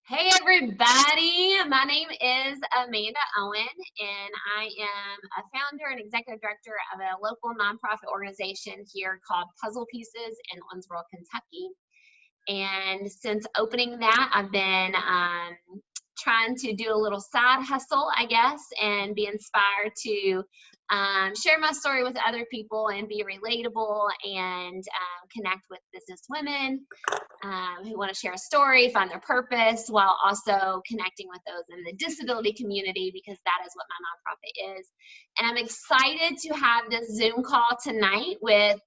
Hey everybody, my name is Amanda Owen and I am a founder and executive director of a local nonprofit organization here called Puzzle Pieces in Owensboro, Kentucky. And since opening that, I've been trying to do a little side hustle, I guess, and be inspired to share my story with other people and be relatable and connect with business women who want to share a story, find their purpose, while also connecting with those in the disability community, because that is what my nonprofit is. And I'm excited to have this Zoom call tonight with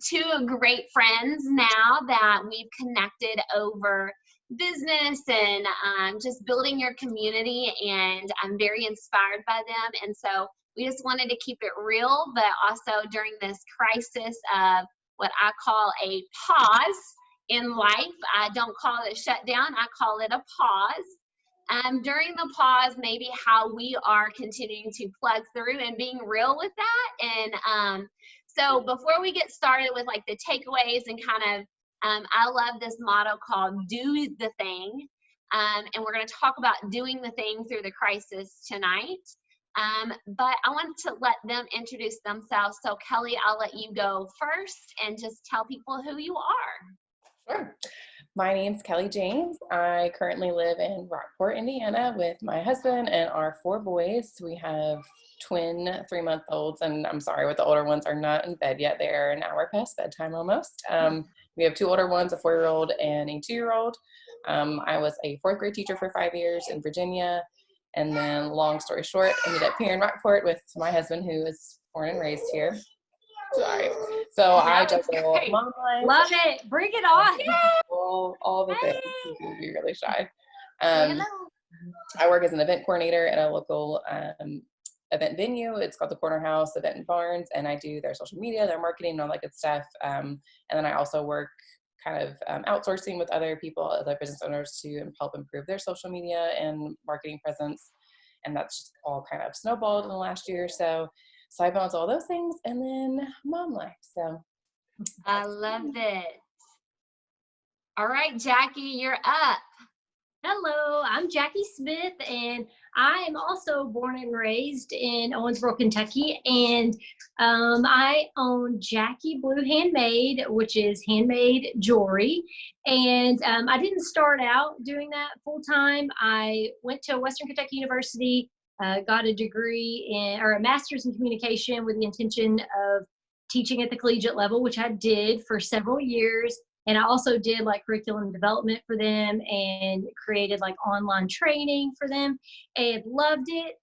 two great friends now that we've connected over business and just building your community, and I'm very inspired by them. And so we just wanted to keep it real, but also during this crisis of what I call a pause in life. I don't call it a shutdown, I call it a pause. During the pause, maybe how we are continuing to plug through and being real with that. And so before we get started with like the takeaways and kind of, I love this motto called do the thing. And we're going to talk about doing the thing through the crisis tonight. But I want to let them introduce themselves. So Kelley, I'll let you go first and just tell people who you are. Sure. My name's Kelley James. I currently live in Rockport, Indiana with my husband and our 4 boys. We have twin 3-month-olds, and I'm sorry, with the older ones are not in bed yet. They're an hour past bedtime almost. We have 2 older ones, a 4-year-old and a 2-year-old. I was a 4th grade teacher for 5 years in Virginia. And then long story short, ended up here in Rockport with my husband, who is born and raised here. Sorry. So I juggle mom life. Love it. Bring it on. All the things. You be really shy. I work as an event coordinator at a local event venue. It's called the Corner House Event and Barns, and I do their social media, their marketing, and all that good stuff. And then I also work kind of outsourcing with other people, other business owners, to help improve their social media and marketing presence. And that's just all kind of snowballed in the last year or so. So I balance all those things, and then mom life. So I love it. All right, Jackie, you're up. Hello, I'm Jackie Smith, and I am also born and raised in Owensboro, Kentucky, and I own Jackie Blue Handmade, which is handmade jewelry. And I didn't start out doing that full time. I went to Western Kentucky University, got a degree or a master's in communication with the intention of teaching at the collegiate level, which I did for several years. And I also did like curriculum development for them and created like online training for them, and loved it.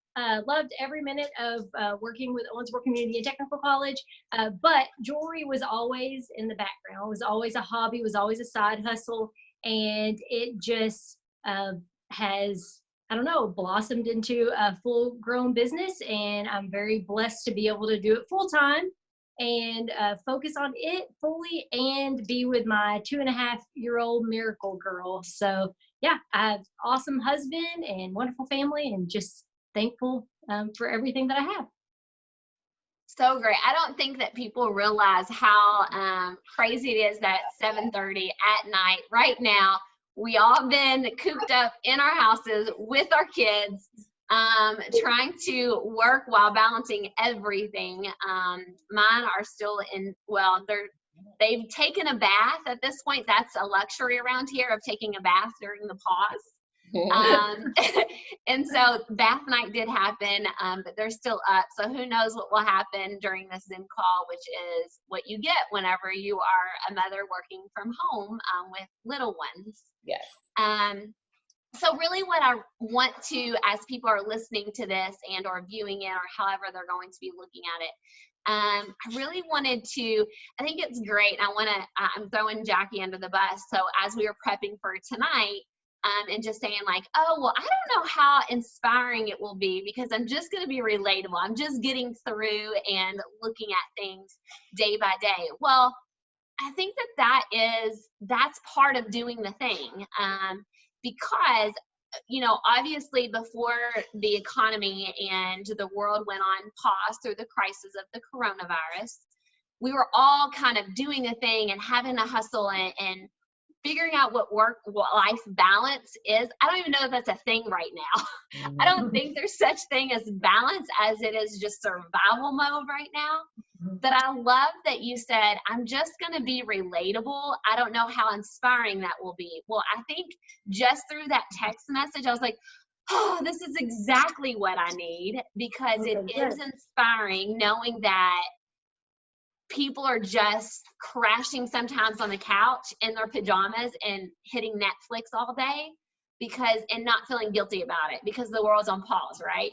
Loved every minute of working with Owensboro Community and Technical College. But jewelry was always in the background. It was always a hobby, it was always a side hustle. And it just has, I don't know, blossomed into a full grown business. And I'm very blessed to be able to do it full time and focus on it fully and be with my 2.5-year-old miracle girl. So yeah, I have awesome husband and wonderful family, and just thankful for everything that I have. So great. I don't think that people realize how crazy it is that 7:30 at night right now, we all been cooped up in our houses with our kids, trying to work while balancing everything. Mine are still they've taken a bath at this point. That's a luxury around here, of taking a bath during the pause. And so bath night did happen, but they're still up. So who knows what will happen during this Zoom call, which is what you get whenever you are a mother working from home with little ones. yes. So really what I want to, as people are listening to this and or viewing it, or however they're going to be looking at it, I really wanted to, I think it's great. I'm throwing Jackie under the bus. So as we were prepping for tonight, and just saying like, oh, well, I don't know how inspiring it will be, because I'm just going to be relatable. I'm just getting through and looking at things day by day. Well, I think that's part of doing the thing. Because, obviously before the economy and the world went on pause through the crisis of the coronavirus, we were all kind of doing a thing and having a hustle and figuring out what life balance is. I don't even know if that's a thing right now. I don't think there's such thing as balance as it is just survival mode right now. But I love that you said, I'm just going to be relatable. I don't know how inspiring that will be. Well, I think just through that text message, I was like, oh, this is exactly what I need, because it is inspiring knowing that people are just crashing sometimes on the couch in their pajamas and hitting Netflix all day and not feeling guilty about it because the world's on pause, right?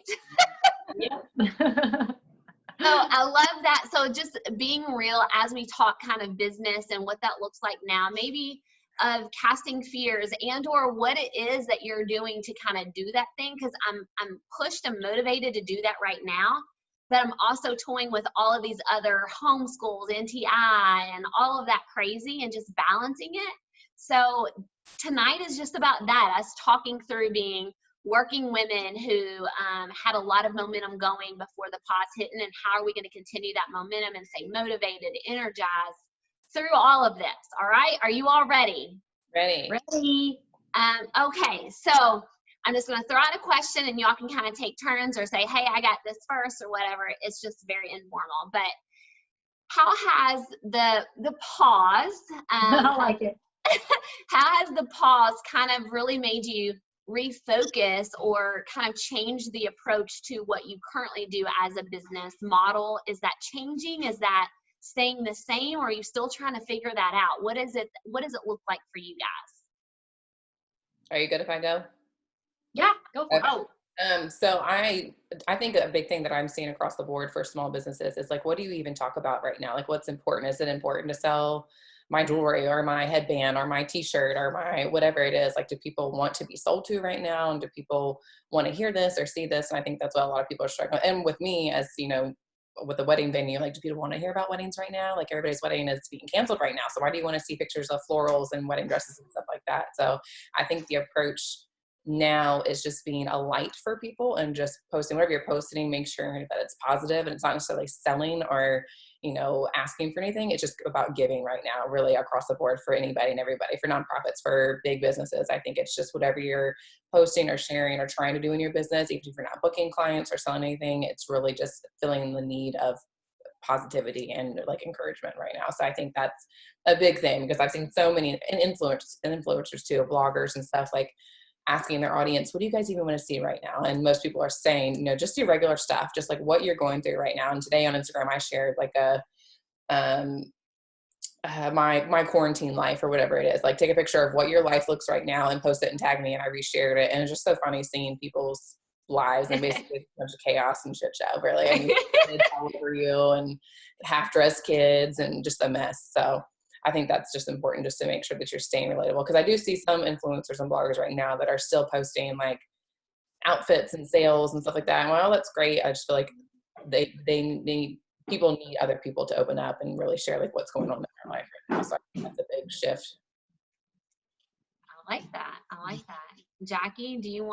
So I love that. So just being real as we talk kind of business and what that looks like now, maybe of casting fears and or what it is that you're doing to kind of do that thing. Because I'm pushed and motivated to do that right now. But I'm also toying with all of these other homeschools, NTI, and all of that crazy and just balancing it. So tonight is just about that, us talking through being working women who had a lot of momentum going before the pause hitting, and how are we going to continue that momentum and stay motivated, energized through all of this. All right. Are you all ready? Ready. Okay. So I'm just going to throw out a question and y'all can kind of take turns or say, hey, I got this first or whatever. It's just very informal. But how has the pause, I like it. how has the pause kind of really made you refocus or kind of change the approach to what you currently do as a business model? Is that changing? Is that staying the same? Or are you still trying to figure that out? What does it look like for you guys? Are you good if I go? Yeah, go for it. So I think a big thing that I'm seeing across the board for small businesses is like, what do you even talk about right now? Like, what's important? Is it important to sell my jewelry or my headband or my t-shirt or my whatever it is? Like, do people want to be sold to right now? And do people want to hear this or see this? And I think that's what a lot of people are struggling. And with me, as you know, with the wedding venue, like, do people want to hear about weddings right now? Like, everybody's wedding is being canceled right now. So why do you want to see pictures of florals and wedding dresses and stuff like that? So I think the approach now is just being a light for people and just posting whatever you're posting, make sure that it's positive and it's not necessarily selling or, you know, asking for anything. It's just about giving right now, really across the board for anybody and everybody, for nonprofits, for big businesses. I think it's just whatever you're posting or sharing or trying to do in your business, even if you're not booking clients or selling anything, it's really just filling the need of positivity and like encouragement right now. So I think that's a big thing, because I've seen so many influencers too, bloggers and stuff, like asking their audience, what do you guys even want to see right now? And most people are saying, you know, just do regular stuff, just like what you're going through right now. And today on Instagram, I shared like my quarantine life or whatever it is, like take a picture of what your life looks right now and post it and tag me, and I reshared it. And it's just so funny seeing people's lives and basically a bunch of chaos and shit show, really. I mean, kids all over you and half-dressed kids and just a mess. So I think that's just important, just to make sure that you're staying relatable. Because I do see some influencers and bloggers right now that are still posting like outfits and sales and stuff like that. And well, that's great. I just feel like people need other people to open up and really share like what's going on in their life right now. So I think that's a big shift. I like that. Jackie, do you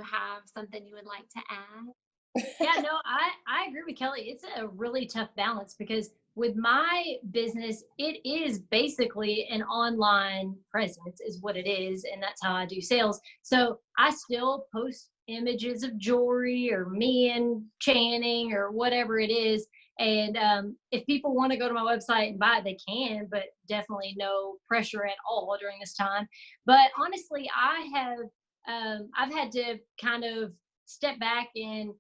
have something you would like to add? Yeah, no, I agree with Kelley. It's a really tough balance, because with my business, it is basically an online presence is what it is. And that's how I do sales. So I still post images of jewelry or me and Channing or whatever it is. And if people want to go to my website and buy it, they can, but definitely no pressure at all during this time. But honestly, I've had to kind of step back and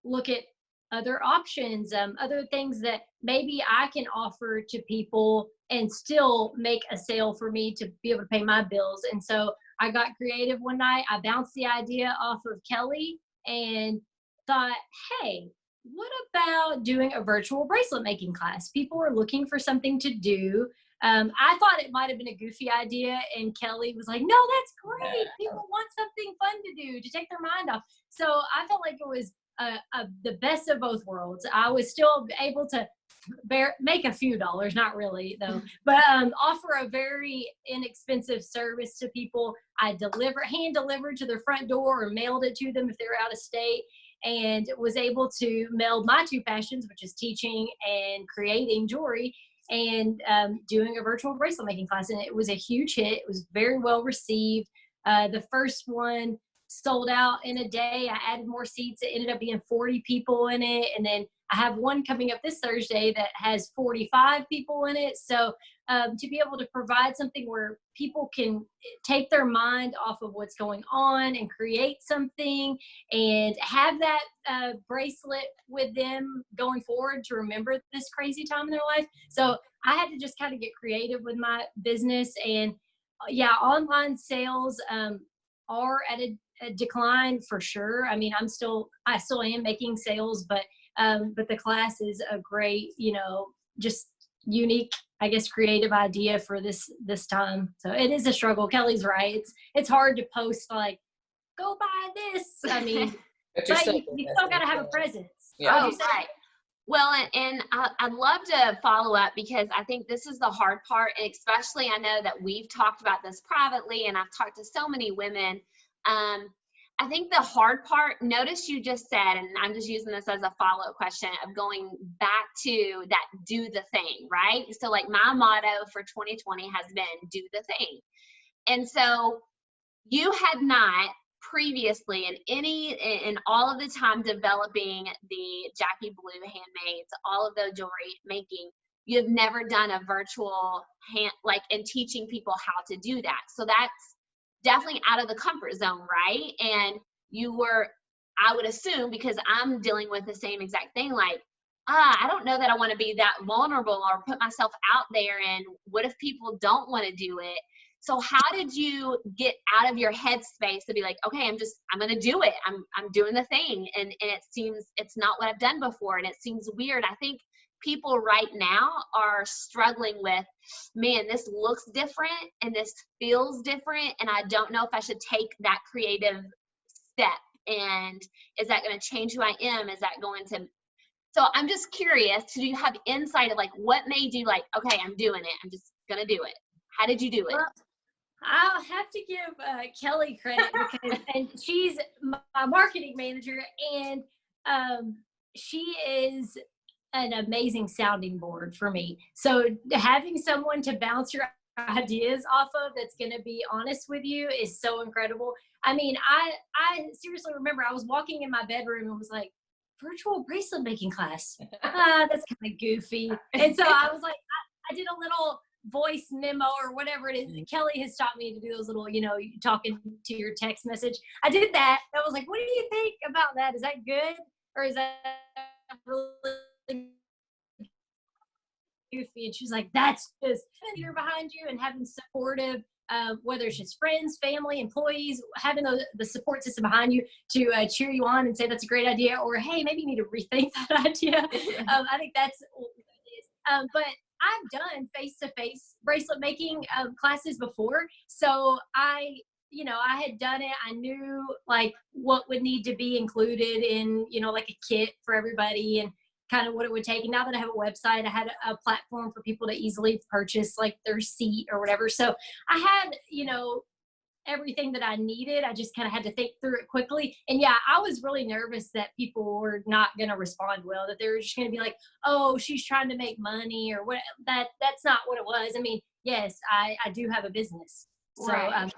look at other options, other things that maybe I can offer to people and still make a sale for me to be able to pay my bills. And so I got creative one night. I bounced the idea off of Kelley and thought, hey, what about doing a virtual bracelet making class? People are looking for something to do. I thought it might have been a goofy idea, and Kelley was like, no, that's great. People want something fun to do to take their mind off. So I felt like it was the best of both worlds. I was still able to make a few dollars, not really though, but offer a very inexpensive service to people. I hand delivered to their front door or mailed it to them if they're out of state, and was able to meld my two passions, which is teaching and creating jewelry. and doing a virtual bracelet making class. And it was a huge hit. It was very well received. The first one sold out in a day. I added more seats. It ended up being 40 people in it. And then I have one coming up this Thursday that has 45 people in it. So to be able to provide something where people can take their mind off of what's going on and create something and have that bracelet with them going forward to remember this crazy time in their life. So I had to just kind of get creative with my business. And yeah, online sales are at a decline for sure. I mean, I still am making sales, but the class is a great, just unique, I guess, creative idea for this time. So it is a struggle. Kelly's right. It's hard to post like, go buy this. I mean, but you still got to have a presence. Yeah. Oh, right. Well, and I'd love to follow up because I think this is the hard part, and especially I know that we've talked about this privately, and I've talked to so many women. I think the hard part, notice you just said, and I'm just using this as a follow-up question of going back to that do the thing, right? So like my motto for 2020 has been do the thing. And so you had not previously in all of the time developing the Jackie Blue Handmades, all of the jewelry making, you've never done a virtual and teaching people how to do that. So that's definitely out of the comfort zone, right? And you were, I would assume, because I'm dealing with the same exact thing, like, I don't know that I want to be that vulnerable or put myself out there, and what if people don't want to do it? So how did you get out of your headspace to be like, okay, I'm going to do it. I'm doing the thing. And it seems it's not what I've done before. And it seems weird. I think people right now are struggling with, man, this looks different and this feels different. And I don't know if I should take that creative step. And is that going to change who I am? Is that going to, so I'm just curious, do you have insight of like, what made you like, okay, I'm doing it. I'm just going to do it. How did you do it? Well, I'll have to give Kelley credit because, and she's my marketing manager, and she is an amazing sounding board for me. So having someone to bounce your ideas off of that's going to be honest with you is so incredible. I mean, I seriously remember I was walking in my bedroom and was like, virtual bracelet making class. That's kind of goofy. And so I was like, I did a little voice memo or whatever it is. Kelley has taught me to do those little, talking to your text message. I did that. I was like, what do you think about that? Is that good? Or is that really goofy? And she was like, that's just you're behind you, and having supportive, whether it's just friends, family, employees, having the support system behind you to cheer you on and say that's a great idea, or hey, maybe you need to rethink that idea. I think that's what it is. But I've done face-to-face bracelet making classes before. So I had done it. I knew like what would need to be included in, like a kit for everybody and kind of what it would take. And now that I have a website, I had a platform for people to easily purchase like their seat or whatever. So I had, everything that I needed. I just kind of had to think through it quickly. And yeah, I was really nervous that people were not going to respond well, that they were just going to be like, oh, she's trying to make money or what. That's not what it was. I mean, yes, I do have a business. So, right.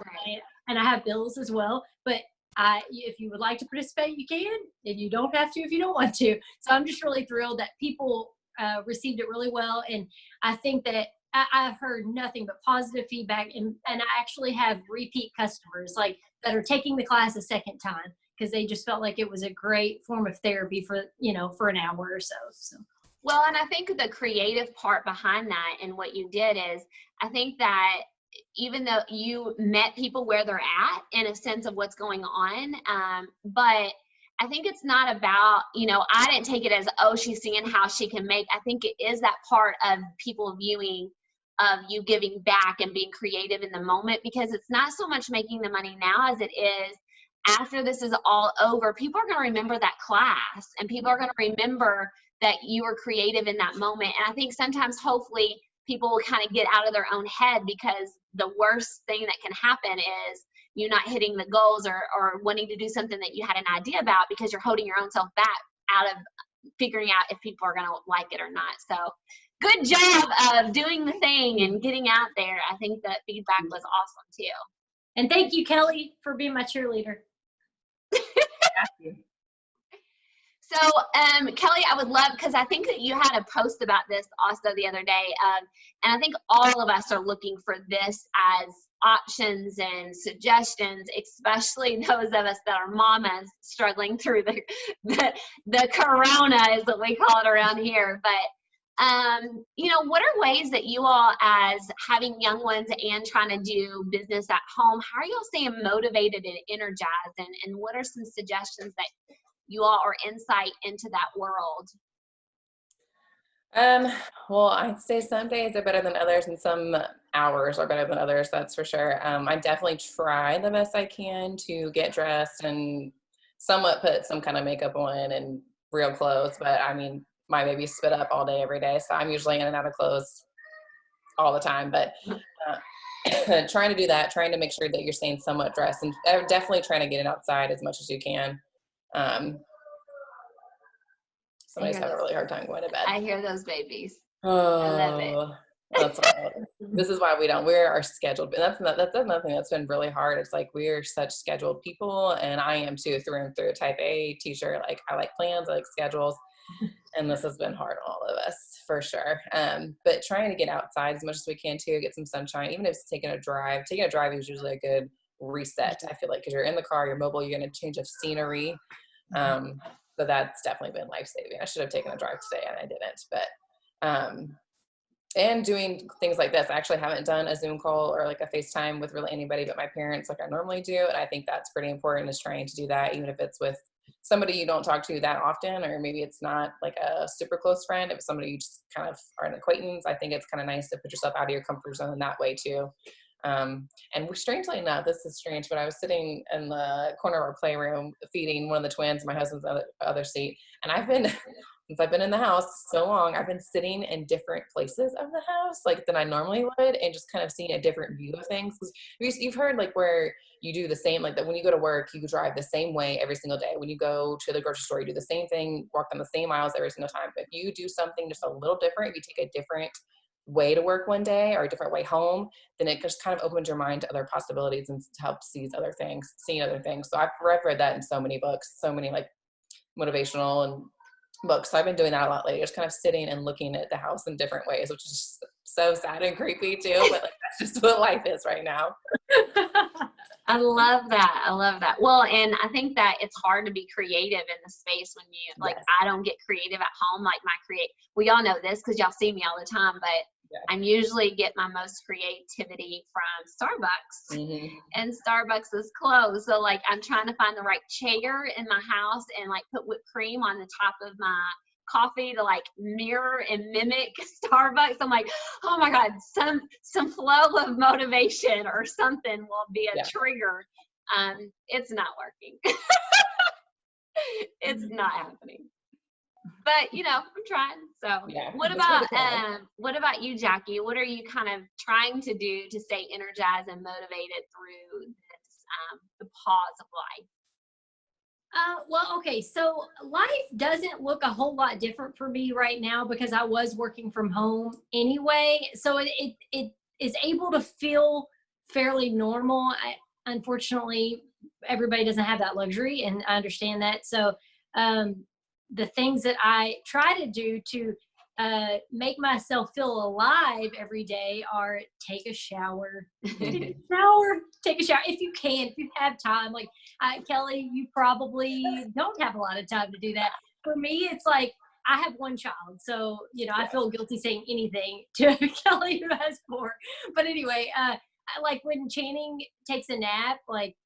And I have bills as well, but if you would like to participate, you can, and you don't have to if you don't want to. So I'm just really thrilled that people received it really well. And I think that I've heard nothing but positive feedback, and I actually have repeat customers like that are taking the class a second time because they just felt like it was a great form of therapy for an hour or so. Well, and I think the creative part behind that and what you did is, I think that even though you met people where they're at in a sense of what's going on, but I think it's not about, I didn't take it as, oh, she's seeing how she can make. I think it is that part of people viewing of you giving back and being creative in the moment, because it's not so much making the money now as it is after this is all over. People are going to remember that class, and people are going to remember that you were creative in that moment. And I think sometimes, hopefully, people will kind of get out of their own head, because the worst thing that can happen is you not hitting the goals or wanting to do something that you had an idea about because you're holding your own self back out of figuring out if people are going to like it or not. So good job of doing the thing and getting out there. I think that feedback was awesome too. And thank you, Kelley, for being my cheerleader. So, Kelley, I would love, because I think that you had a post about this also the other day, and I think all of us are looking for this as options and suggestions, especially those of us that are mamas struggling through the corona, is what we call it around here. But you know, what are ways that you all, as having young ones and trying to do business at home, how are you all staying motivated and energized, and what are some suggestions that you all or insight into that world? Well, I'd say some days are better than others and some hours are better than others, that's for sure. I definitely try the best I can to get dressed and somewhat put some kind of makeup on and real clothes, but I mean, my baby spit up all day, every day, so I'm usually in and out of clothes all the time, but trying to do that, trying to make sure that you're staying somewhat dressed, and definitely trying to get it outside as much as you can. Somebody's having a really hard time going to bed. I hear those babies. Oh, I love it. That's all. This is why we're our scheduled. That's another thing that's been really hard. It's like we're such scheduled people, and I am too, through and through. Type A teacher. Like, I like plans, I like schedules, and this has been hard on all of us for sure. But trying to get outside as much as we can too, get some sunshine, even if it's taking a drive. Taking a drive is usually a good reset, I feel like, because you're in the car, you're mobile, you're going to change of scenery. So that's definitely been life-saving. I should have taken a drive today and I didn't, but and doing things like this. I actually haven't done a Zoom call or like a FaceTime with really anybody but my parents like I normally do, and I think that's pretty important, is trying to do that, even if it's with somebody you don't talk to that often, or maybe it's not like a super close friend. If it's somebody you just kind of are an acquaintance, I think it's kind of nice to put yourself out of your comfort zone in that way too. And strangely enough, this is strange, but I was sitting in the corner of our playroom feeding one of the twins, my husband's other seat, and since I've been in the house so long, I've been sitting in different places of the house, like, than I normally would, and just kind of seeing a different view of things. You've heard, like, where you do the same, like, that when you go to work, you drive the same way every single day. When you go to the grocery store, you do the same thing, walk on the same aisles every single time. But if you do something just a little different, if you take a different way to work one day or a different way home, then it just kind of opens your mind to other possibilities and helps seeing other things. So I've read that in so many books, so many like motivational and books. So I've been doing that a lot lately, just kind of sitting and looking at the house in different ways, which is so sad and creepy too, but like, that's just what life is right now. I love that. I love that. Well, and I think that it's hard to be creative in the space when you, like, yes. I don't get creative at home. Like, well, y'all know this because y'all see me all the time, but yeah. I'm usually get my most creativity from Starbucks, and Starbucks is closed. So like, I'm trying to find the right chair in my house and like put whipped cream on the top of my coffee to like mirror and mimic Starbucks. I'm like, oh my God, some flow of motivation or something will be a trigger. It's not working. It's not happening. But you know, I'm trying. So yeah, what about you, Jackie? What are you kind of trying to do to stay energized and motivated through this the pause of life? Well, okay, so life doesn't look a whole lot different for me right now because I was working from home anyway. So it is able to feel fairly normal. Unfortunately, everybody doesn't have that luxury, and I understand that. So the things that I try to do to make myself feel alive every day are take a shower, take a shower if you can, if you have time. Like Kelley, you probably don't have a lot of time to do that. For me, it's like I have one child, so you know I feel guilty saying anything to Kelley who has 4. But anyway, I like when Channing takes a nap, like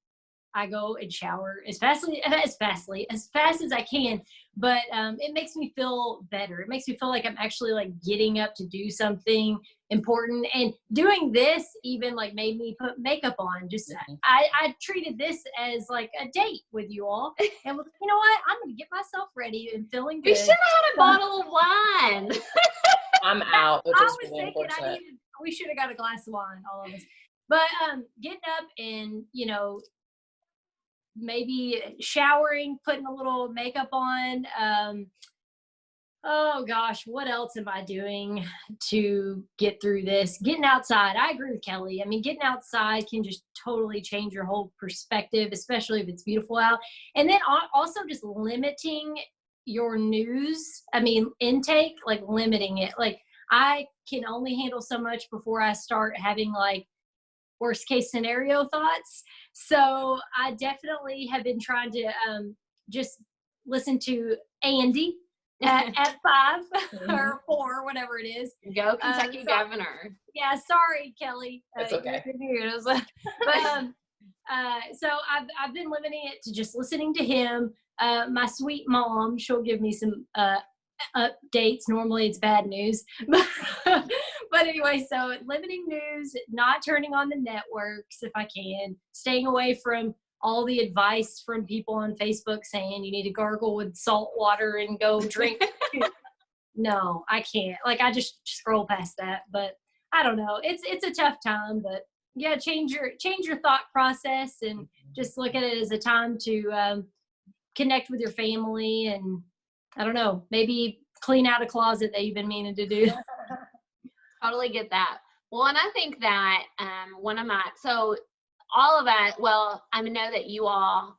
I go and shower as fast as I can, but it makes me feel better. It makes me feel like I'm actually like getting up to do something important, and doing this even like made me put makeup on. Just I treated this as like a date with you all, and was, you know what, I'm gonna get myself ready and feeling good. We should have had a bottle of wine. I'm out. I was thinking we should have got a glass of wine, all of us. But getting up and, you know, maybe showering, putting a little makeup on, Oh gosh, what else am I doing to get through this? Getting outside. I agree with Kelly. I mean, getting outside can just totally change your whole perspective, especially if it's beautiful out. And then also just limiting your news, intake, like limiting it. Like I can only handle so much before I start having like worst case scenario thoughts. So I definitely have been trying to just listen to Andy at 5 or 4, whatever it is. Go Kentucky Governor. Yeah, sorry, Kelly. It's okay. So I've been limiting it to just listening to him. My sweet mom, she'll give me some updates. Normally it's bad news. But anyway, so limiting news, not turning on the networks if I can, staying away from all the advice from people on Facebook saying you need to gargle with salt water and go drink. No, I can't. Like I just scroll past that, but I don't know. It's a tough time, but yeah, change your thought process and just look at it as a time to connect with your family and I don't know, maybe clean out a closet that you've been meaning to do. Totally get that. Well, and I think that all of that, well, I know that you all,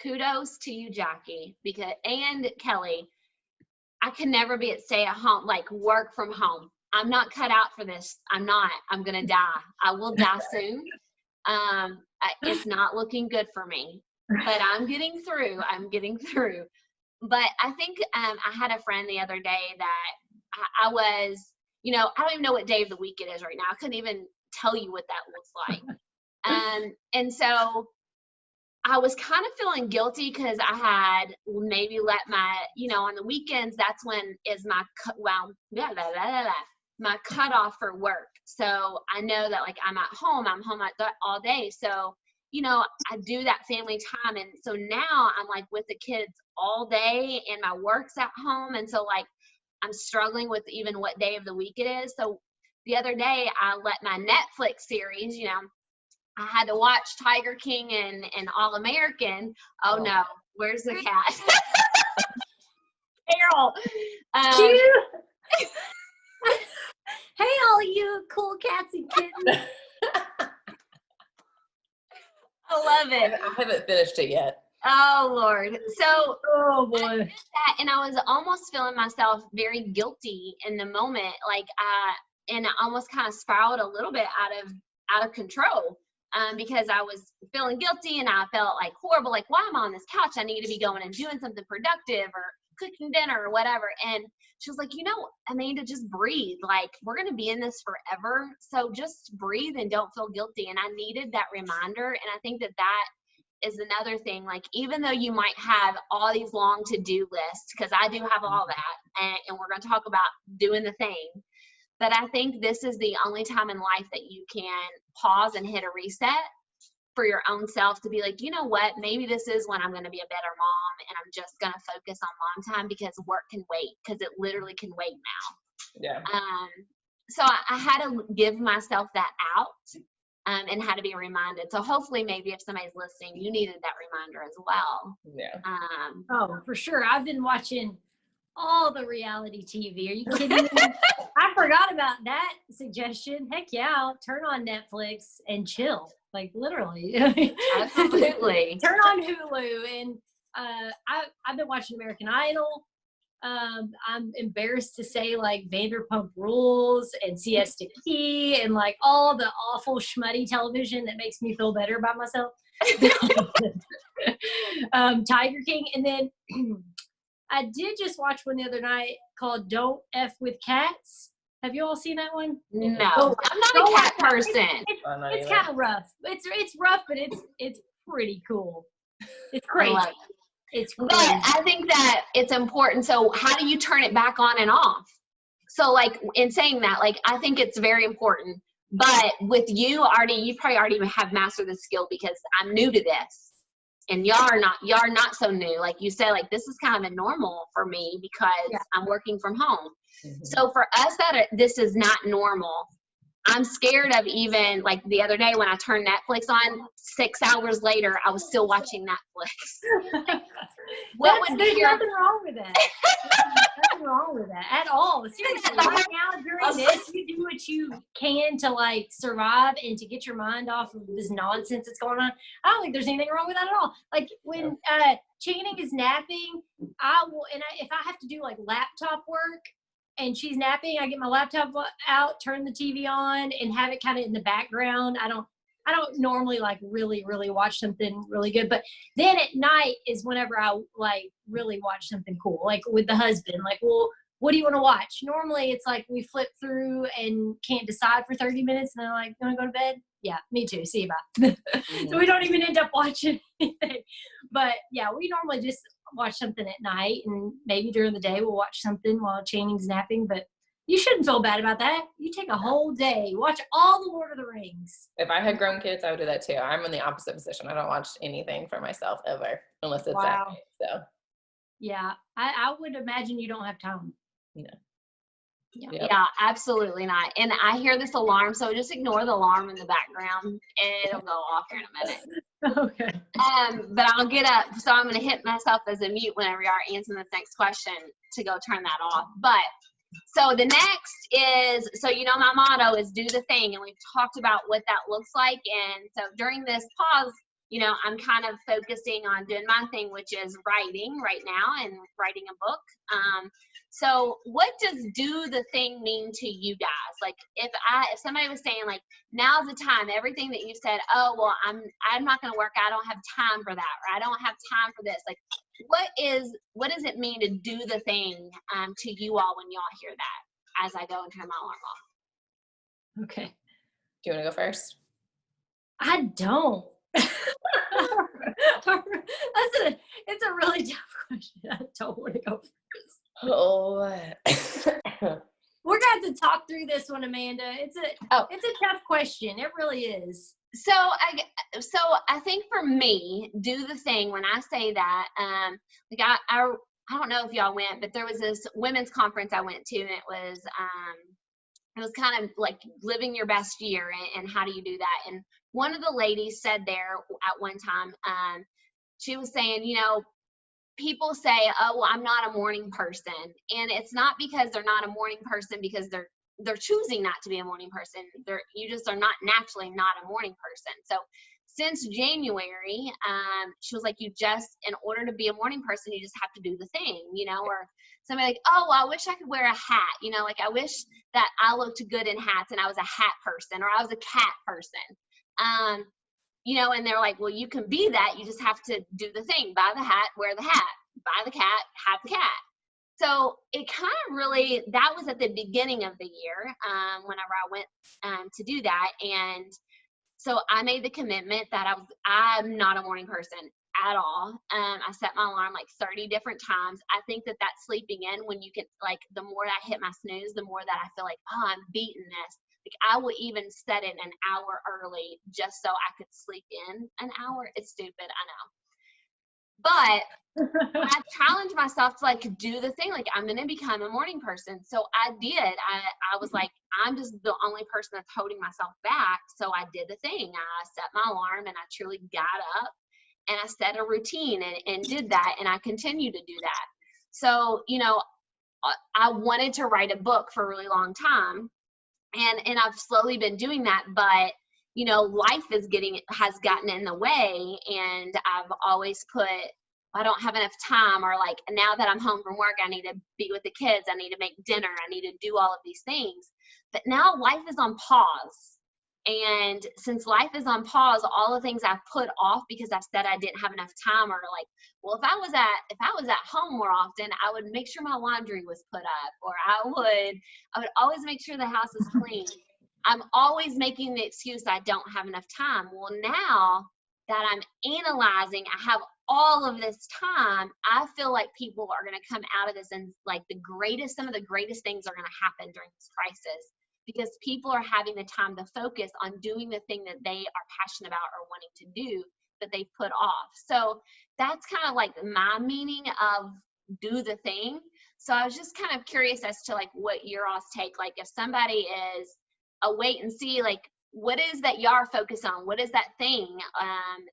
kudos to you, Jackie, and Kelly, I can never be at stay at home, like work from home. I'm not cut out for this. I'm going to die. I will die soon. It's not looking good for me, but I'm getting through. But I think I had a friend the other day that I was, I don't even know what day of the week it is right now. I couldn't even tell you what that looks like. And so I was kind of feeling guilty because I had maybe let my, on the weekends, that's when is my my cutoff for work. So I know that like I'm home all day. So, I do that family time. And so now I'm like with the kids all day and my work's at home. And so like, I'm struggling with even what day of the week it is. So the other day I let my Netflix series, I had to watch Tiger King and All American. Oh no, where's the cat? Carol. Hey, all you cool cats and kittens. I love it. I haven't finished it yet. Oh Lord. So oh boy. I did that and I was almost feeling myself very guilty in the moment. Like and I almost kind of spiraled a little bit out of control. Because I was feeling guilty and I felt like horrible, like why am I on this couch? I need to be going and doing something productive or cooking dinner or whatever. And she was like, Amanda, just breathe. Like we're going to be in this forever. So just breathe and don't feel guilty. And I needed that reminder. And I think that is another thing. Like, even though you might have all these long to-do lists, because I do have all that, and we're going to talk about doing the thing. But I think this is the only time in life that you can pause and hit a reset for your own self to be like, you know what, maybe this is when I'm going to be a better mom and I'm just going to focus on mom time because work can wait, because it literally can wait now. Yeah. So I had to give myself that out and had to be reminded. So hopefully maybe if somebody's listening, you needed that reminder as well. Yeah. Oh, for sure. I've been watching all the reality TV. Are you kidding me? I forgot about that suggestion. Heck yeah, I'll turn on Netflix and chill. Like literally. Absolutely. Turn on Hulu. And I've been watching American Idol. I'm embarrassed to say like Vanderpump Rules and Siesta Key and like all the awful schmutty television that makes me feel better about myself. Tiger King. And then I did just watch one the other night called Don't F with Cats. Have you all seen that one? No, I'm not a cat person. It's kind of rough. It's rough, but it's pretty cool. It's crazy. It's crazy. But I think that it's important. So how do you turn it back on and off? So like in saying that, like I think it's very important. But with you probably already have mastered the skill because I'm new to this. And y'all are not so new. Like you said, like this is kind of a normal for me because I'm working from home. Mm-hmm. So for us this is not normal. I'm scared of even, like, the other day when I turned Netflix on, 6 hours later, I was still watching Netflix. There's nothing wrong with that. There's nothing wrong with that at all. Seriously, right now during this, you do what you can to like survive and to get your mind off of this nonsense that's going on. I don't think there's anything wrong with that at all. Like when Channing is napping, if I have to do like laptop work and she's napping, I get my laptop out, turn the TV on, and have it kind of in the background. I don't normally like really watch something really good, but then at night is whenever I like really watch something cool, like with the husband. Like, well, what do you want to watch? Normally it's like we flip through and can't decide for 30 minutes, and they're like, "You want to go to bed?" Yeah, me too. See you, bye. So we don't even end up watching anything. But yeah, we normally just watch something at night, and maybe during the day we'll watch something while Channing's napping. But you shouldn't feel bad about that. You take a whole day, watch all the Lord of the Rings. If I had grown kids, I would do that too. I'm in the opposite position. I don't watch anything for myself ever, unless it's at night. So yeah, I would imagine you don't have time. Yeah, absolutely not. And I hear this alarm, so just ignore the alarm in the background. It'll go off here in a minute. Okay. But I'll get up. So I'm going to hit myself as a mute whenever you are answering this next question to go turn that off. But so the next is, so my motto is do the thing, and we've talked about what that looks like. And so during this pause, I'm kind of focusing on doing my thing, which is writing right now and writing a book. So what does do the thing mean to you guys? Like if somebody was saying like, now's the time, everything that you said, oh, well, I'm not going to work. I don't have time for that. Or I don't have time for this. Like, what does it mean to do the thing to you all when y'all hear that as I go and turn my alarm off? Okay. Do you want to go first? I don't. It's a really tough question. I don't want to go first. Oh. We're going to have to talk through this one, Amanda. It's a tough question. It really is. So I think for me, do the thing, when I say that, like I don't know if y'all went, but there was this women's conference I went to, and it was kind of like living your best year and how do you do that. And one of the ladies said there at one time, she was saying, people say, oh, well, I'm not a morning person. And it's not because they're not a morning person because they're choosing not to be a morning person. You just are not naturally not a morning person. So since January, she was like, in order to be a morning person, you just have to do the thing, or somebody like, oh, well, I wish I could wear a hat, like I wish that I looked good in hats and I was a hat person, or I was a cat person. And they're like, well, you can be that. You just have to do the thing, buy the hat, wear the hat, buy the cat, have the cat. So it kind of really, that was at the beginning of the year, whenever I went to do that. And so I made the commitment that I'm not a morning person at all. I set my alarm like 30 different times. I think that sleeping in, when you can, like, the more I hit my snooze, the more that I feel like, oh, I'm beating this. Like I will even set it an hour early just so I could sleep in an hour. It's stupid, I know. But I challenged myself to like do the thing. Like I'm going to become a morning person. So I did. I was like, I'm just the only person that's holding myself back. So I did the thing. I set my alarm and I truly got up and I set a routine and did that. And I continue to do that. So, I wanted to write a book for a really long time. And I've slowly been doing that, but life has gotten in the way, and I've always put, I don't have enough time, or like now that I'm home from work, I need to be with the kids, I need to make dinner, I need to do all of these things. But now life is on pause. And since life is on pause, all the things I've put off because I said I didn't have enough time, or like, well, if I was at home more often, I would make sure my laundry was put up, or I would always make sure the house is clean. I'm always making the excuse I don't have enough time. Well, now that I'm analyzing, I have all of this time, I feel like people are going to come out of this and like some of the greatest things are going to happen during this crisis, because people are having the time to focus on doing the thing that they are passionate about or wanting to do that they've put off. So that's kind of like my meaning of do the thing. So I was just kind of curious as to like what your all's take. Like if somebody is a wait and see, like, what is that y'all are focused on? What is that thing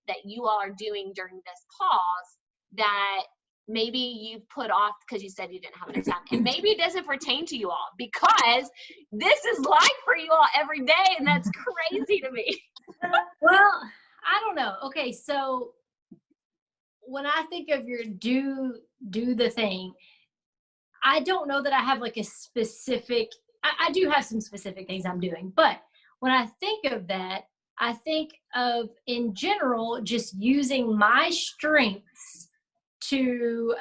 that you all are doing during this pause that maybe you've put off because you said you didn't have enough time? And maybe it doesn't pertain to you all because this is life for you all every day, and that's crazy to me. Well, I don't know. Okay, so when I think of your do the thing, I don't know that I have like a specific, I do have some specific things I'm doing, but when I think of that, I think of, in general, just using my strengths to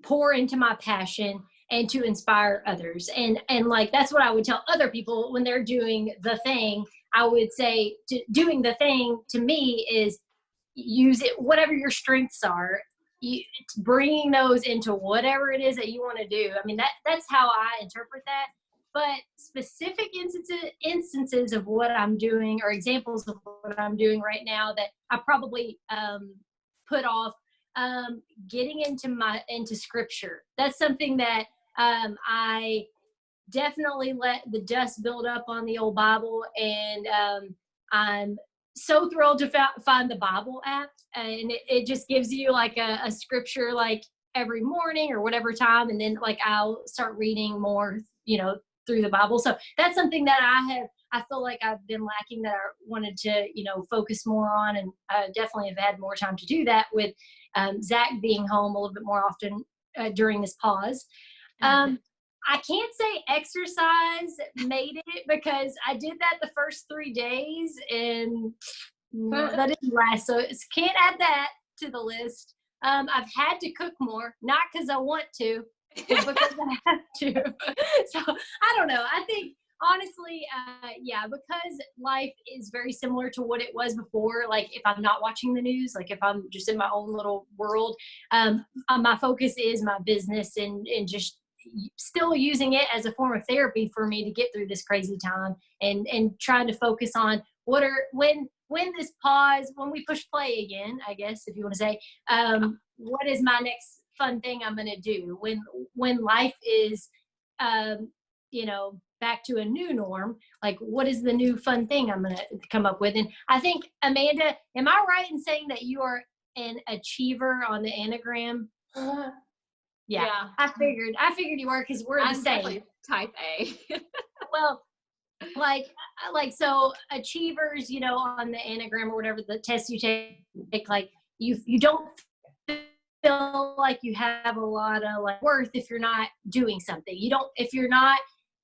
pour into my passion and to inspire others. And like, that's what I would tell other people when they're doing the thing. I would say doing the thing to me is use it, whatever your strengths are, bringing those into whatever it is that you want to do. I mean, that's how I interpret that. But specific instances of what I'm doing, or examples of what I'm doing right now that I probably put off, getting into scripture. That's something that I definitely let the dust build up on the old Bible, and I'm so thrilled to find the Bible app, and it just gives you like a scripture like every morning or whatever time, and then like I'll start reading more, through the Bible. So that's something that I feel like I've been lacking, that I wanted to, focus more on, and I definitely have had more time to do that with Zach being home a little bit more often during this pause. I can't say exercise made it, because I did that the first 3 days and that didn't last. So can't add that to the list. I've had to cook more, not because I want to, but because I have to. So I don't know. I think honestly, because life is very similar to what it was before. Like if I'm not watching the news, like if I'm just in my own little world, my focus is my business, and just still using it as a form of therapy for me to get through this crazy time, and trying to focus on when this pause, when we push play again, I guess, if you want to say, what is my next fun thing I'm going to do when life is, back to a new norm, like what is the new fun thing I'm going to come up with? And I think, Amanda, am I right in saying that you are an achiever on the Enneagram? Yeah. I figured you were, because we're the same. Definitely type A. Well, like so achievers, on the Enneagram or whatever the test you take, like you don't feel like you have a lot of like worth if you're not doing something. If you're not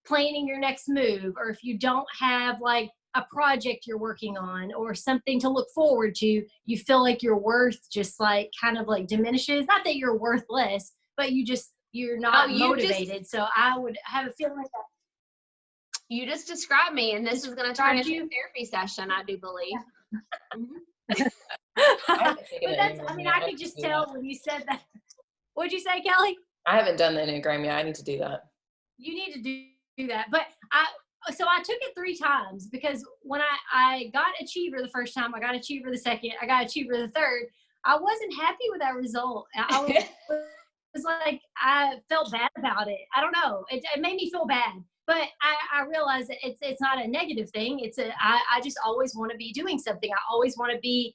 planning your next move, or if you don't have like a project you're working on or something to look forward to, you feel like your worth just like kind of like diminishes. Not that you're worthless, but you're not motivated. So I would have a feeling like that. You just described me, and this is going to turn into a therapy session, I do believe. Yeah. But that's, I could just tell when you said that. What'd you say, Kelley? I haven't done the Enneagram yet. I need to do that. You need to do that. But I took it 3 times, because when I got Achiever the first time, I got Achiever the second, I got Achiever the third, I wasn't happy with that result. I was like, I felt bad about it. I don't know. It made me feel bad. But I realized that it's not a negative thing. I just always want to be doing something. I always want to be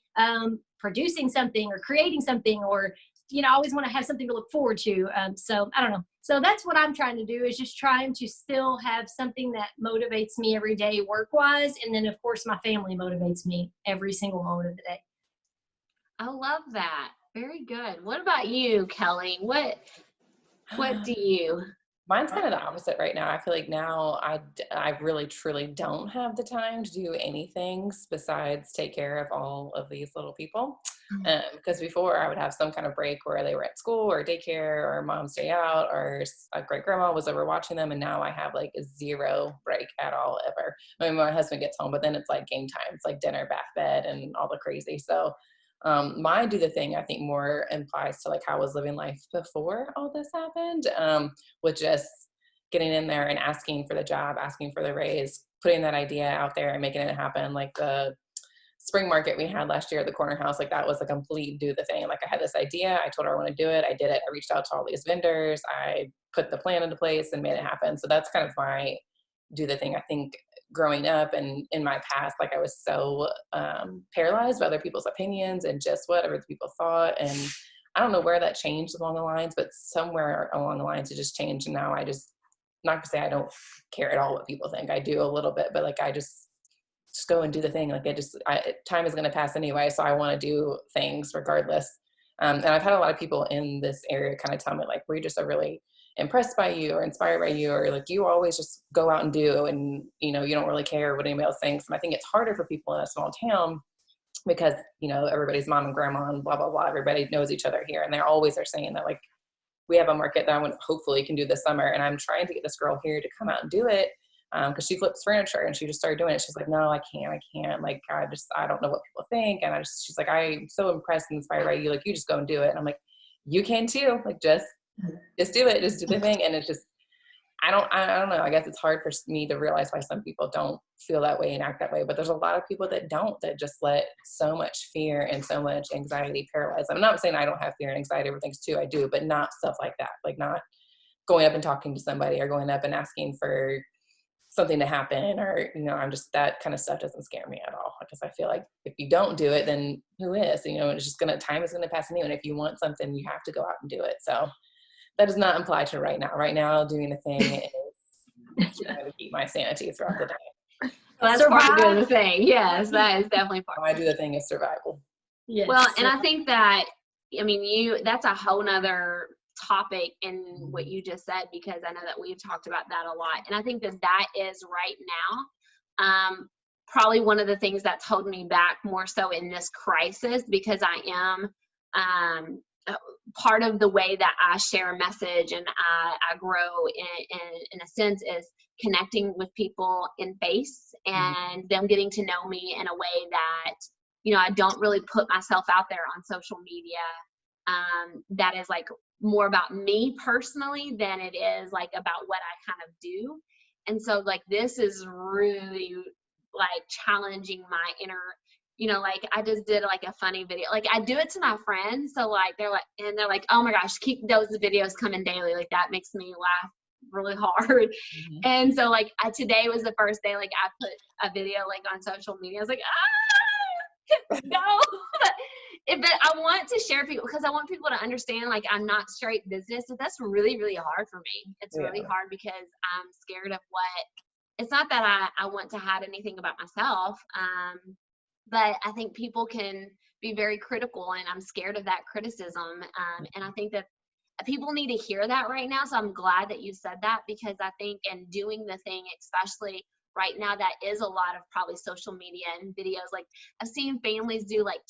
producing something or creating something, or, I always want to have something to look forward to. So I don't know. So that's what I'm trying to do, is just trying to still have something that motivates me every day work-wise. And then, of course, my family motivates me every single moment of the day. I love that. Very good. What about you, Kelley? What do you? Mine's kind of the opposite right now. I feel like now I really truly don't have the time to do anything besides take care of all of these little people. Because before I would have some kind of break where they were at school or daycare or mom's day out, or a great grandma was over watching them. And now I have like a 0 break at all ever. I mean, my husband gets home, but then it's like game time. It's like dinner, bath, bed, and all the crazy. So my do the thing, I think, more implies to like how I was living life before all this happened, with just getting in there and asking for the job, asking for the raise, putting that idea out there and making it happen. Like the spring market we had last year at the corner house, like that was a complete do the thing. Like I had this idea, I told her I want to do it, I did it, I reached out to all these vendors, I put the plan into place and made it happen. So that's kind of my do the thing. I think growing up and in my past, like I was so paralyzed by other people's opinions and just what other people thought. And I don't know where that changed along the lines, but somewhere along the lines it just changed. And now I just, not to say I don't care at all what people think. I do a little bit, but like I just go and do the thing. Like time is going to pass anyway, so I want to do things regardless. And I've had a lot of people in this area kind of tell me like, we just are really impressed by you or inspired by you, or like you always just go out and do, and you don't really care what anybody else thinks. And I think it's harder for people in a small town because everybody's mom and grandma and blah blah blah, everybody knows each other here, and they always are saying that like, we have a market that I hopefully can do this summer, and I'm trying to get this girl here to come out and do it because she flips furniture, and she just started doing it. She's like, no, I can't. Like, I don't know what people think. And she's like, I'm so impressed and inspired by you. Like, you just go and do it. And I'm like, you can too. Like, just do it. Just do the thing. And it's just, I don't know. I guess it's hard for me to realize why some people don't feel that way and act that way. But there's a lot of people that don't, that just let so much fear and so much anxiety paralyze them. I'm not saying I don't have fear and anxiety over things too. I do, but not stuff like that. Like not going up and talking to somebody or going up and asking for something to happen, or I'm just, that kind of stuff doesn't scare me at all, because I feel like if you don't do it, then who is? It's just time is gonna pass anyway, and if you want something, you have to go out and do it. So that does not apply to right now. Right now, doing the thing is trying to keep my sanity throughout the day. Well, that's part of doing the thing. Yes, that is definitely part. I do the thing is survival. Yes. Well, and I think that, that's a whole nother topic in what you just said, because I know that we've talked about that a lot. And I think that is right now probably one of the things that's holding me back more so in this crisis, because I am part of the way that I share a message and I grow in a sense is connecting with people in face and them getting to know me in a way that, I don't really put myself out there on social media. That is like more about me personally than it is like about what I kind of do. And so like, this is really like challenging my inner, like I just did like a funny video. Like I do it to my friends. So like, they're like, oh my gosh, keep those videos coming daily. Like that makes me laugh really hard. And so like today was the first day, like I put a video like on social media. I was like, no. But I want to share people, because I want people to understand, like, I'm not straight business. So that's really, really hard for me. It's really hard because I'm scared of it's not that I want to hide anything about myself. But I think people can be very critical, and I'm scared of that criticism. And I think that people need to hear that right now. So I'm glad that you said that, because I think in doing the thing, especially right now, that is a lot of probably social media and videos. Like I've seen families do like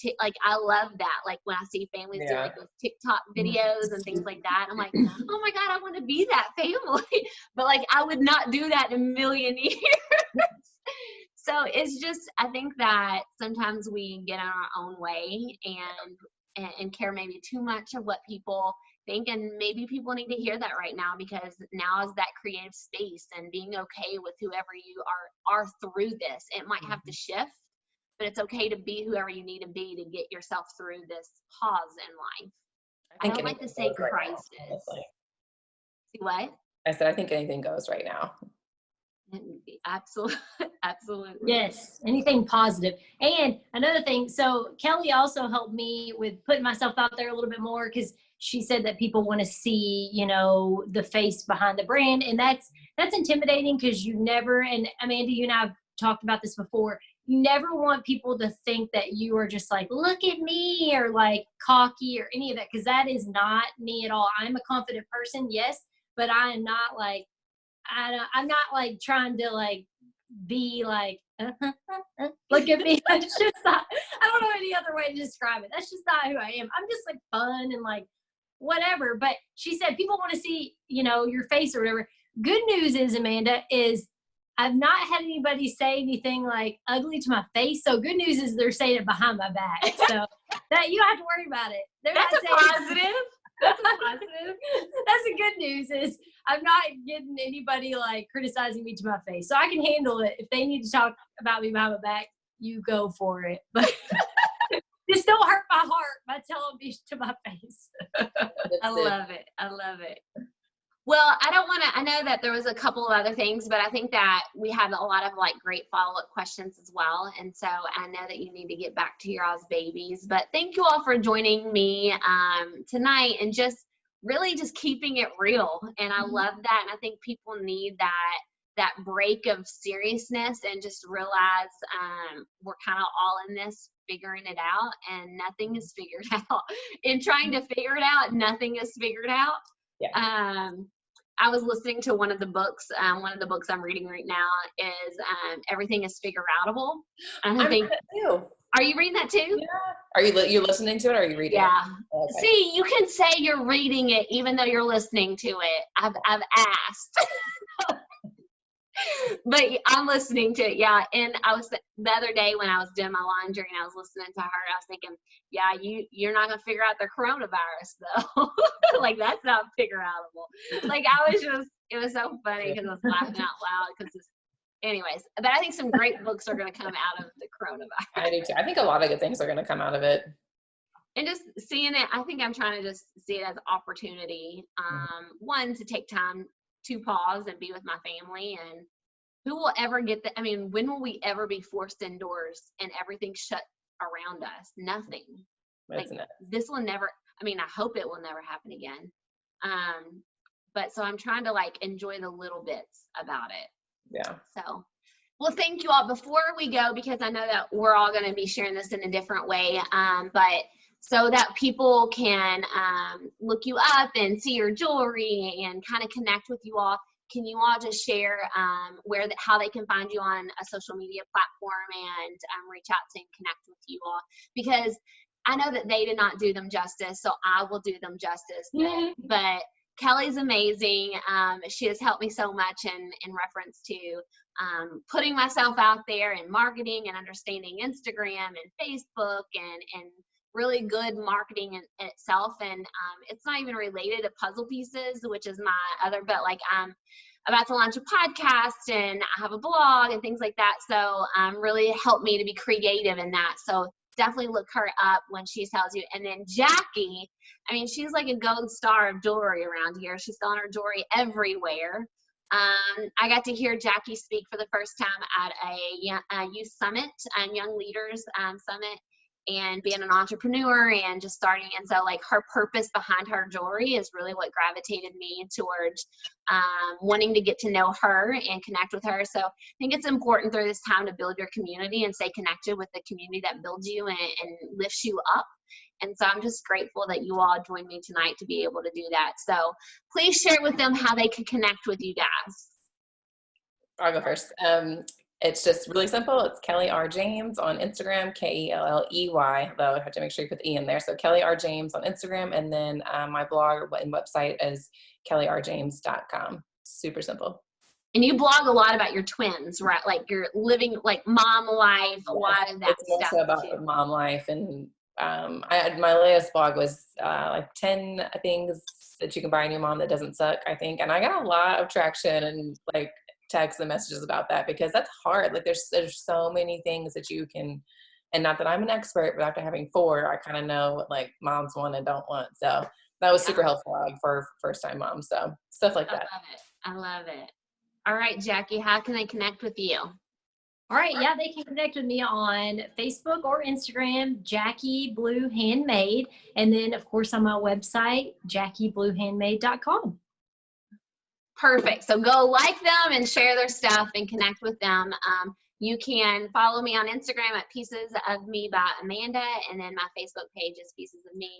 I love that. Like when I see families do like those TikTok videos and things like that, I'm like, oh my God, I want to be that family. But like I would not do that in a million years. So it's just, I think that sometimes we get in our own way and care maybe too much of what people think, and maybe people need to hear that right now, because now is that creative space and being okay with whoever you are through this. It might have to shift, but it's okay to be whoever you need to be to get yourself through this pause in life. I don't like to say crisis. See what? I said, I think anything goes right now. Absolutely. Yes, anything positive. And another thing, so Kelley also helped me with putting myself out there a little bit more, because she said that people want to see, the face behind the brand, and that's intimidating, because you never, and Amanda, you and I have talked about this before, you never want people to think that you are just like, look at me, or like cocky or any of that, because that is not me at all. I'm a confident person, yes, but I am not like, I'm not like trying to like be like, look at me. That's just not, I don't know any other way to describe it. That's just not who I am. I'm just like fun and like whatever. But she said people want to see, your face or whatever. Good news is, Amanda, is I've not had anybody say anything like ugly to my face. So good news is they're saying it behind my back. So that you don't have to worry about it. They're That's not a saying positive. That's a positive. That's the good news, is I'm not getting anybody like criticizing me to my face. So I can handle it. If they need to talk about me behind my back, you go for it. But just don't hurt my heart by telling me to my face. I love it. I love it. Well, I know that there was a couple of other things, but I think that we had a lot of like great follow-up questions as well. And so I know that you need to get back to your all's babies, but thank you all for joining me tonight and just really just keeping it real. And I love that. And I think people need that break of seriousness and just realize we're kind of all in this figuring it out, and nothing is figured out. In trying to figure it out, nothing is figured out. Yeah. I was listening to one of the books I'm reading right now is Everything is Figure-outable. And I think, too. Are you reading that too? Yeah. Are you listening to it, or are you reading it? Okay. See, you can say you're reading it even though you're listening to it. I've asked. But I'm listening to it, yeah. And I was the other day when I was doing my laundry and I was listening to her, I was thinking, yeah, you're not gonna figure out the coronavirus though. Like, that's not figure-outable. Like, it was so funny because I was laughing out loud because anyways. But I think some great books are gonna come out of the coronavirus. I do too. I think a lot of good things are gonna come out of it. And just seeing it, I think I'm trying to just see it as opportunity. One, to take time to pause and be with my family. And who will ever get that? I mean, when will we ever be forced indoors and everything shut around us? Nothing. This will never, I mean, I hope it will never happen again. But so I'm trying to like enjoy the little bits about it. Yeah. So, well, thank you all. Before we go, because I know that we're all going to be sharing this in a different way, but so that people can look you up and see your jewelry and kind of connect with you all, can you all just share how they can find you on a social media platform and reach out to and connect with you all? Because I know that they did not do them justice, so I will do them justice. But Kelley's amazing. She has helped me so much in reference to putting myself out there and marketing and understanding Instagram and Facebook and really good marketing in itself. And it's not even related to puzzle pieces, which is my other, but like I'm about to launch a podcast and I have a blog and things like that. So really helped me to be creative in that. So definitely look her up when she tells you. And then Jackie, I mean, she's like a gold star of jewelry around here. She's selling her jewelry everywhere. I got to hear Jackie speak for the first time at a youth summit and young leaders summit, and being an entrepreneur and just starting. And so like her purpose behind her jewelry is really what gravitated me towards wanting to get to know her and connect with her. So I think it's important through this time to build your community and stay connected with the community that builds you and lifts you up. And so I'm just grateful that you all joined me tonight to be able to do that. So please share with them how they can connect with you guys. I'll go first. It's just really simple. It's Kelley R. James on Instagram, Kelley, though I have to make sure you put the E in there. So Kelley R. James on Instagram, and then my blog and website is kelleyrjames.com. Super simple. And you blog a lot about your twins, right? Like you're living like mom life, a lot of that it's stuff. It's also about mom life. And my latest blog was like 10 things that you can buy in your mom that doesn't suck, I think. And I got a lot of traction and like texts and messages about that, because that's hard. Like there's so many things that you can, and not that I'm an expert, but after having 4, I kind of know what like moms want and don't want. So that was super helpful for first time moms. So stuff like that. I love it. All right, Jackie, how can they connect with you? All right, yeah, they can connect with me on Facebook or Instagram, Jackie Blue Handmade, and then of course on my website, JackieBlueHandmade.com. Perfect. So go like them and share their stuff and connect with them. You can follow me on Instagram at Pieces of Me by Amanda, and then my Facebook page is Pieces of Me.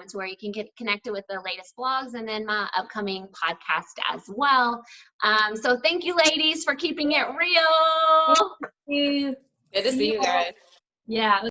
It's where you can get connected with the latest blogs and then my upcoming podcast as well. So thank you, ladies, for keeping it real. Thank you. Good to see you guys. Yeah, it was